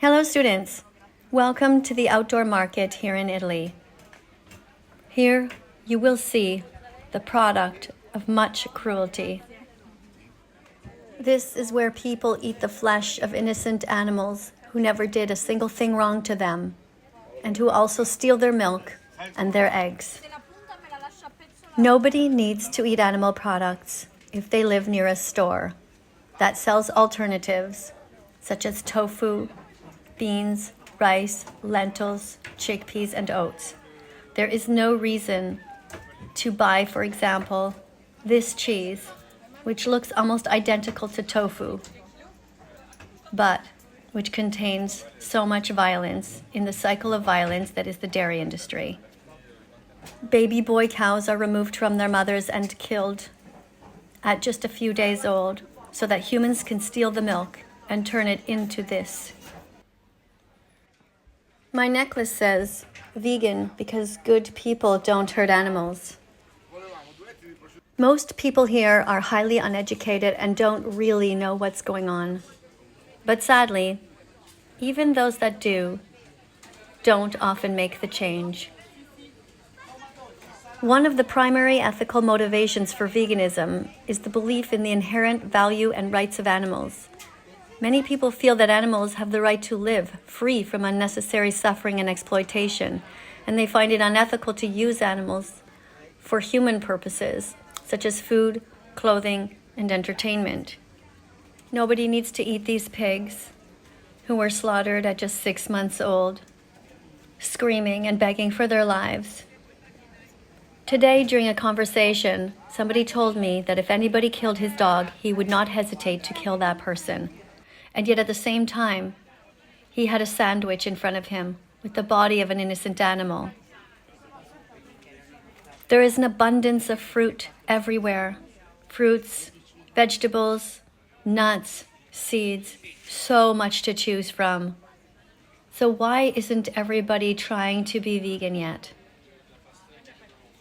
Hello students, welcome to the outdoor market here in Italy. Here you will see the product of much cruelty. This is where people eat the flesh of innocent animals who never did a single thing wrong to them, and who also steal their milk and their eggs. Nobody needs to eat animal products if they live near a store that sells alternatives such as tofu, beans, rice, lentils, chickpeas, and oats. There is no reason to buy, for example, this cheese, which looks almost identical to tofu, but which contains so much violence in the cycle of violence that is the dairy industry. Baby boy cows are removed from their mothers and killed at just a few days old so that humans can steal the milk and turn it into this. My necklace says, vegan because good people don't hurt animals. Most people here are highly uneducated and don't really know what's going on. But sadly, even those that do, don't often make the change. One of the primary ethical motivations for veganism is the belief in the inherent value and rights of animals. Many people feel that animals have the right to live free from unnecessary suffering and exploitation, and they find it unethical to use animals for human purposes, such as food, clothing, and entertainment. Nobody needs to eat these pigs who were slaughtered at just 6 months old, screaming and begging for their lives. Today, during a conversation, somebody told me that if anybody killed his dog, he would not hesitate to kill that person. And yet at the same time, he had a sandwich in front of him with the body of an innocent animal. There is an abundance of fruit everywhere. Fruits, vegetables, nuts, seeds, so much to choose from. So why isn't everybody trying to be vegan yet?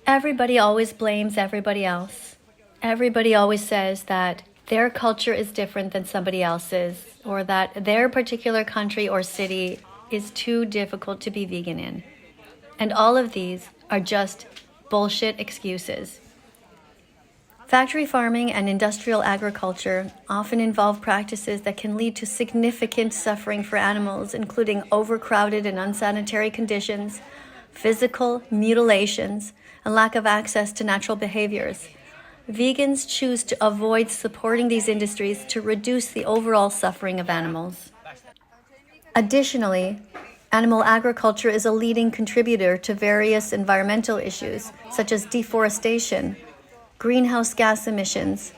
Everybody always blames everybody else. Everybody always says that their culture is different than somebody else's, or that their particular country or city is too difficult to be vegan in. And all of these are just bullshit excuses. Factory farming and industrial agriculture often involve practices that can lead to significant suffering for animals, including overcrowded and unsanitary conditions, physical mutilations, and lack of access to natural behaviors. Vegans choose to avoid supporting these industries to reduce the overall suffering of animals. Additionally, animal agriculture is a leading contributor to various environmental issues, such as deforestation, greenhouse gas emissions,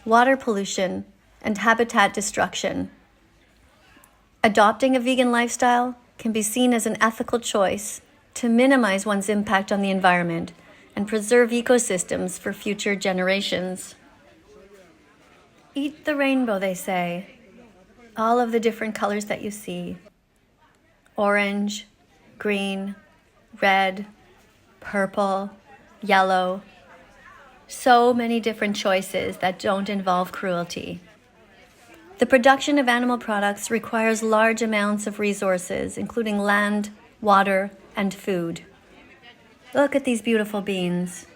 water pollution, and habitat destruction. Adopting a vegan lifestyle can be seen as an ethical choice to minimize one's impact on the environment and preserve ecosystems for future generations. Eat the rainbow, they say. All of the different colors that you see. Orange, green, red, purple, yellow. So many different choices that don't involve cruelty. The production of animal products requires large amounts of resources, including land, water, and food. Look at these beautiful beans.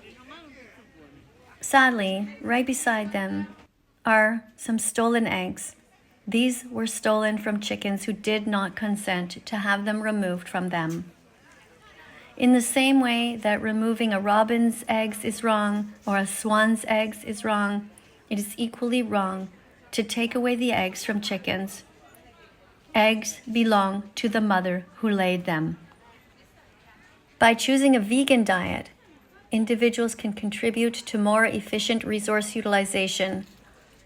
Sadly, right beside them are some stolen eggs. These were stolen from chickens who did not consent to have them removed from them. In the same way that removing a robin's eggs is wrong or a swan's eggs is wrong, it is equally wrong to take away the eggs from chickens. Eggs belong to the mother who laid them. By choosing a vegan diet, individuals can contribute to more efficient resource utilization,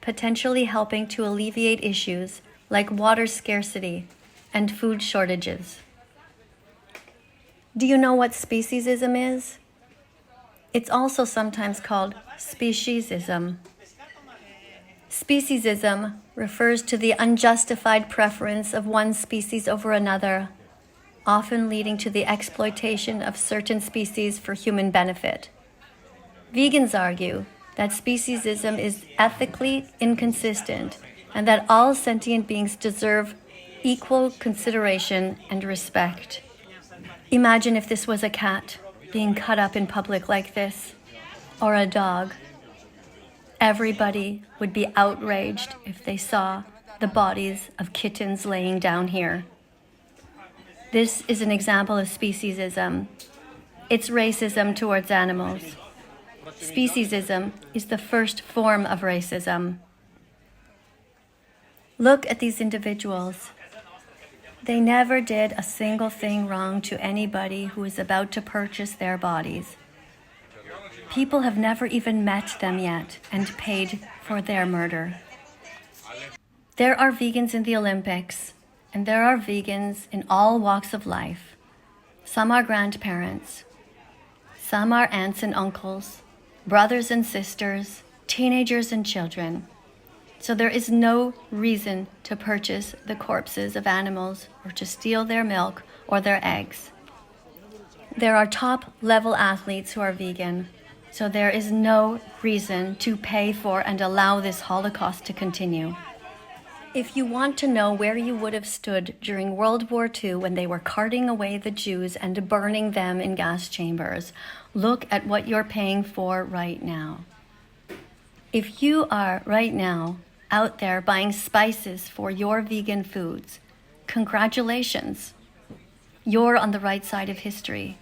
potentially helping to alleviate issues like water scarcity and food shortages. Do you know what speciesism is? It's also sometimes called speciesism. Speciesism refers to the unjustified preference of one species over another, often leading to the exploitation of certain species for human benefit. Vegans argue that speciesism is ethically inconsistent and that all sentient beings deserve equal consideration and respect. Imagine if this was a cat being cut up in public like this, or a dog. Everybody would be outraged if they saw the bodies of kittens laying down here. This is an example of speciesism. It's racism towards animals. Speciesism is the first form of racism. Look at these individuals. They never did a single thing wrong to anybody who is about to purchase their bodies. People have never even met them yet and paid for their murder. There are vegans in the Olympics, and there are vegans in all walks of life. Some are grandparents. Some are aunts and uncles, brothers and sisters, teenagers and children. So there is no reason to purchase the corpses of animals or to steal their milk or their eggs. There are top-level athletes who are vegan, so there is no reason to pay for and allow this holocaust to continue. If you want to know where you would have stood during World War II when they were carting away the Jews and burning them in gas chambers, look at what you're paying for right now. If you are right now out there buying spices for your vegan foods, congratulations. You're on the right side of history.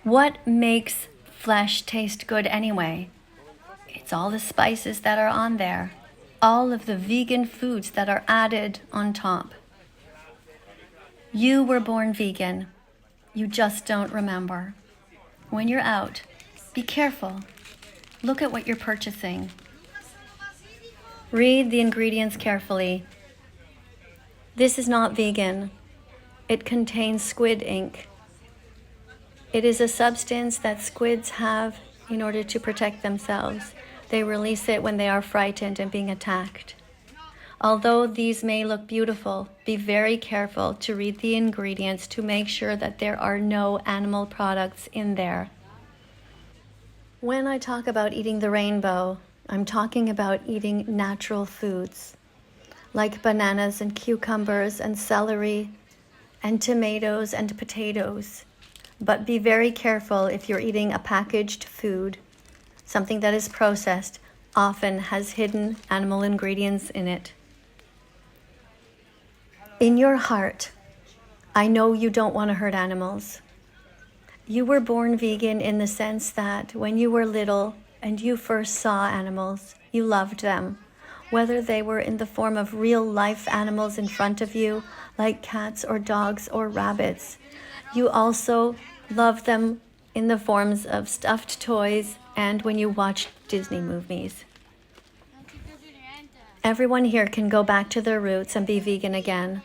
What makes flesh taste good anyway? It's all the spices that are on there, all of the vegan foods that are added on top. You were born vegan. You just don't remember. When you're out, be careful. Look at what you're purchasing. Read the ingredients carefully. This is not vegan. It contains squid ink. It is a substance that squids have in order to protect themselves. They release it when they are frightened and being attacked. Although these may look beautiful, be very careful to read the ingredients to make sure that there are no animal products in there. When I talk about eating the rainbow, I'm talking about eating natural foods like bananas and cucumbers and celery and tomatoes and potatoes. But be very careful if you're eating a packaged food. Something that is processed often has hidden animal ingredients in it. In your heart, I know you don't want to hurt animals. You were born vegan in the sense that when you were little and you first saw animals, you loved them, whether they were in the form of real life animals in front of you, like cats or dogs or rabbits. You also loved them in the forms of stuffed toys and when you watched Disney movies. Everyone here can go back to their roots and be vegan again.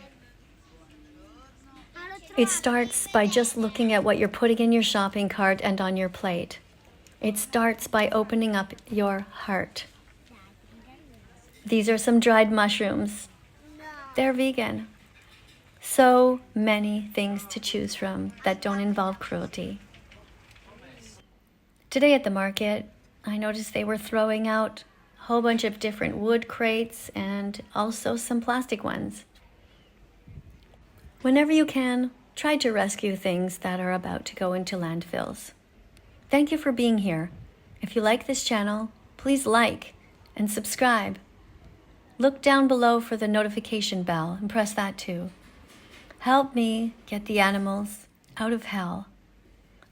It starts by just looking at what you're putting in your shopping cart and on your plate. It starts by opening up your heart. These are some dried mushrooms. They're vegan. So many things to choose from that don't involve cruelty. Today at the market, I noticed they were throwing out a whole bunch of different wood crates and also some plastic ones. Whenever you can, try to rescue things that are about to go into landfills. Thank you for being here. If you like this channel, please like and subscribe. Look down below for the notification bell and press that too. Help me get the animals out of hell.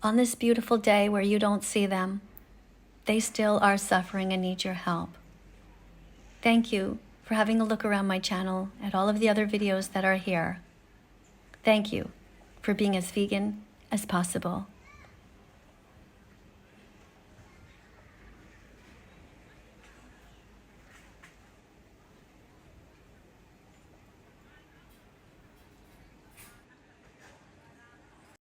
On this beautiful day where you don't see them, they still are suffering and need your help. Thank you for having a look around my channel at all of the other videos that are here. Thank you for being as vegan as possible.